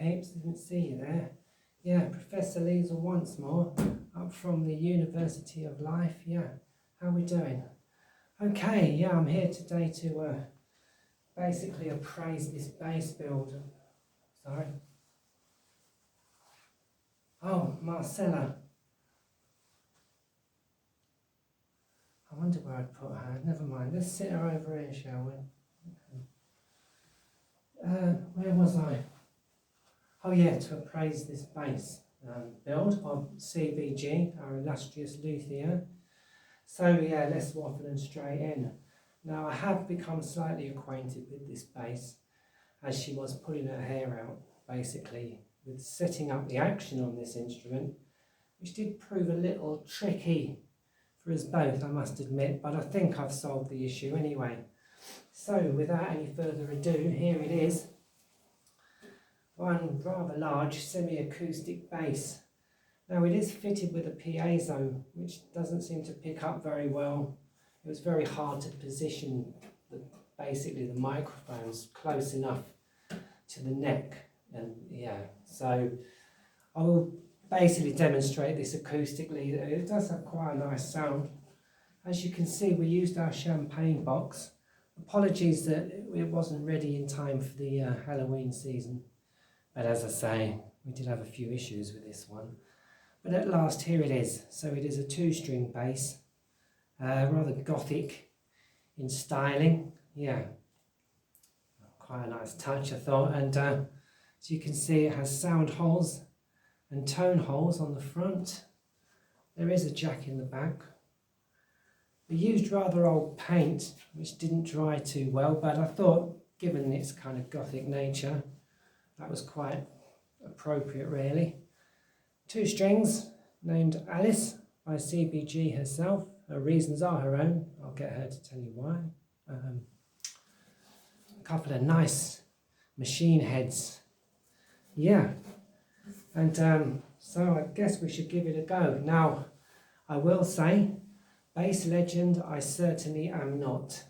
peeps, didn't see you there. Yeah, Professor Liesl once more, up from the University of Life. Yeah, how we doing? Okay, yeah, I'm here today to basically appraise this bass build. Sorry. Oh, Marcella. I wonder where I'd put her. Never mind, let's sit her over here, shall we? Where was I? Oh yeah, to appraise this bass build of CBG, our illustrious luthier. So yeah, let's waffle and straight in. Now I have become slightly acquainted with this bass as she was pulling her hair out, basically, with setting up the action on this instrument, which did prove a little tricky for us both, I must admit, but I think I've solved the issue anyway. So without any further ado, here it is. One rather large semi-acoustic bass. Now it is fitted with a piezo, which doesn't seem to pick up very well. It was very hard to position basically the microphones close enough to the neck, and yeah, so I will basically demonstrate this acoustically. It does have quite a nice sound. As you can see, we used our champagne box. Apologies that it wasn't ready in time for the Halloween season. But as I say, we did have a few issues with this one. But at last, here it is. So it is a 2-string bass, rather gothic in styling. Yeah, quite a nice touch, I thought. And as you can see, it has sound holes and tone holes on the front. There is a jack in the back. We used rather old paint, which didn't dry too well, but I thought, given its kind of gothic nature, that was quite appropriate, really. 2 strings, named Alice by CBG herself. Her reasons are her own. I'll get her to tell you why. A couple of nice machine heads. Yeah. And so I guess we should give it a go. Now, I will say, bass legend I certainly am not.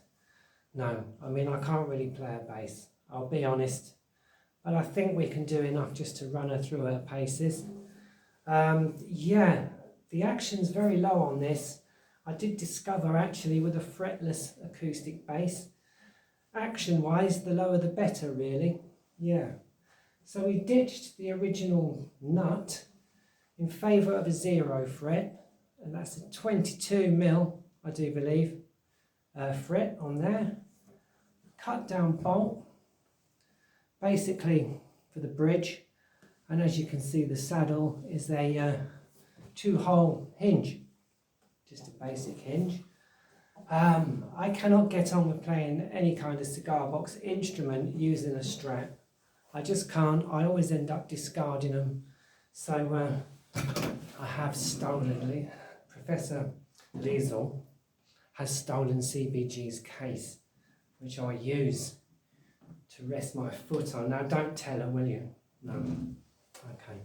No, I mean, I can't really play a bass, I'll be honest. But I think we can do enough just to run her through her paces. Yeah, the action's very low on this. I did discover actually with a fretless acoustic bass, action-wise, the lower the better, really. Yeah. So we ditched the original nut in favour of a 0 fret, and that's a 22mm, I do believe, fret on there. Cut down bolt, basically for the bridge, and as you can see, the saddle is a 2-hole hinge, just a basic hinge. I cannot get on with playing any kind of cigar box instrument using a Strat. I just can't. I always end up discarding them. So I have stolen, Professor Liesl has stolen CBG's case, which I use to rest my foot on. Now don't tell her, will you? No. Okay.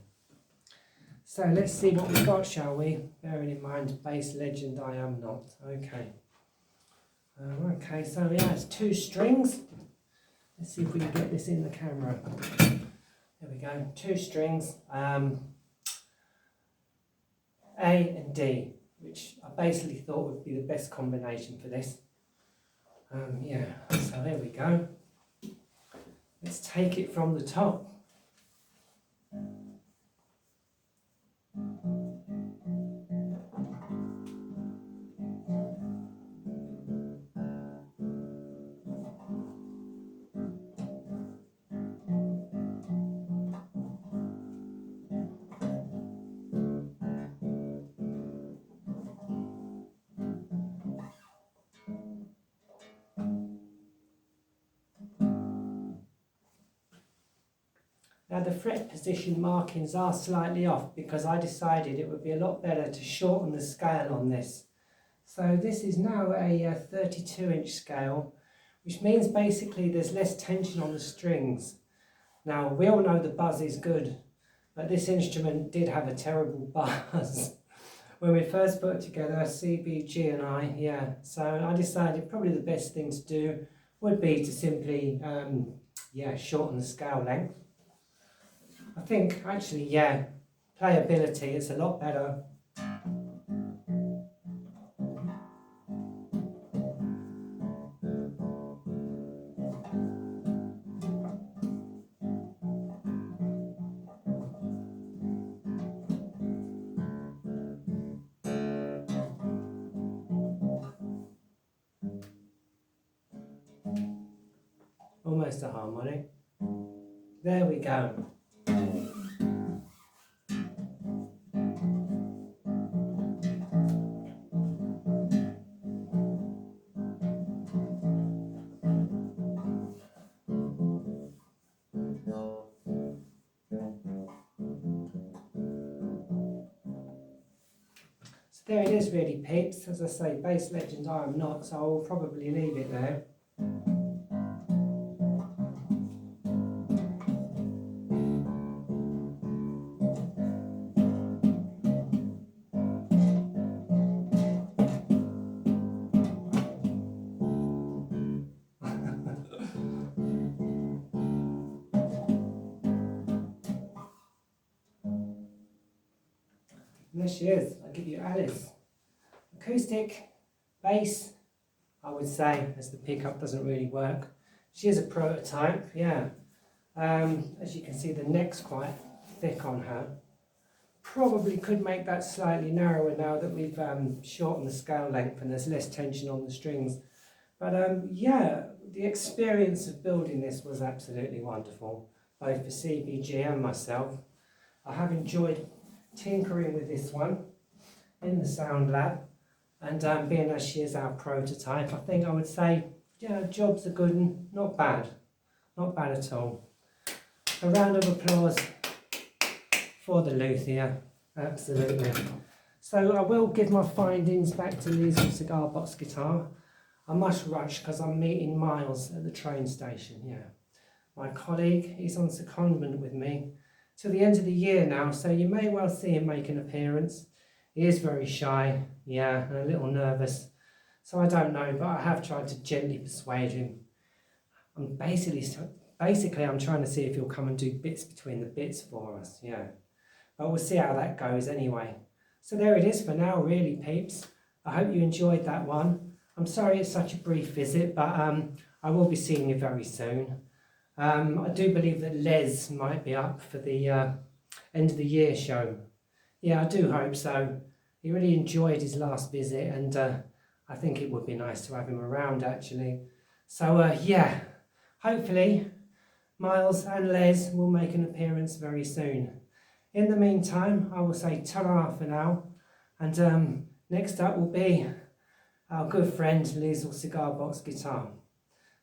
So let's see what we've got, shall we? Bearing in mind, bass legend I am not. Okay. Okay, so yeah, it's 2 strings. Let's see if we can get this in the camera. There we go, 2 strings, A and D, which I basically thought would be the best combination for this. Yeah, so there we go. Let's take it from the top. Now the fret position markings are slightly off because I decided it would be a lot better to shorten the scale on this. So this is now a 32-inch scale, which means basically there's less tension on the strings. Now we all know the buzz is good, but this instrument did have a terrible buzz when we first put it together, CBG and I, yeah. So I decided probably the best thing to do would be to simply, shorten the scale length. I think actually, yeah, playability is a lot better. Almost a harmonic. There we go. So there it is really, peeps. As I say, bass legend I am not, so I'll probably leave it there. And there she is. I'll give you Alice. Acoustic, bass, I would say, as the pickup doesn't really work. She is a prototype, yeah. As you can see, the neck's quite thick on her. Probably could make that slightly narrower now that we've shortened the scale length and there's less tension on the strings. But yeah, the experience of building this was absolutely wonderful, both for CBG and myself. I have enjoyed tinkering with this one in the sound lab, and being as she is our prototype, I think I would say, yeah, job's a good one, not bad at all. A round of applause for the luthier, absolutely. So I will give my findings back to Liesl cigar box guitar. I must rush because I'm meeting Miles at the train station, yeah. My colleague, he's on secondment with me till the end of the year now, so you may well see him make an appearance. He is very shy, yeah, and a little nervous, so I don't know, but I have tried to gently persuade him. I'm basically I'm trying to see if he'll come and do bits between the bits for us, yeah. But we'll see how that goes anyway. So there it is for now, really, peeps. I hope you enjoyed that one. I'm sorry it's such a brief visit, but I will be seeing you very soon. I do believe that Les might be up for the end of the year show. Yeah, I do hope so. He really enjoyed his last visit, and I think it would be nice to have him around, actually. So yeah, hopefully Miles and Les will make an appearance very soon. In the meantime, I will say ta-ra for now, and next up will be our good friend Liesl cigar box guitar.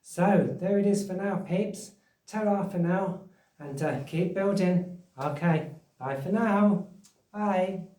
So there it is for now, peeps. Ta-ra for now, and keep building. Okay, bye for now. Bye.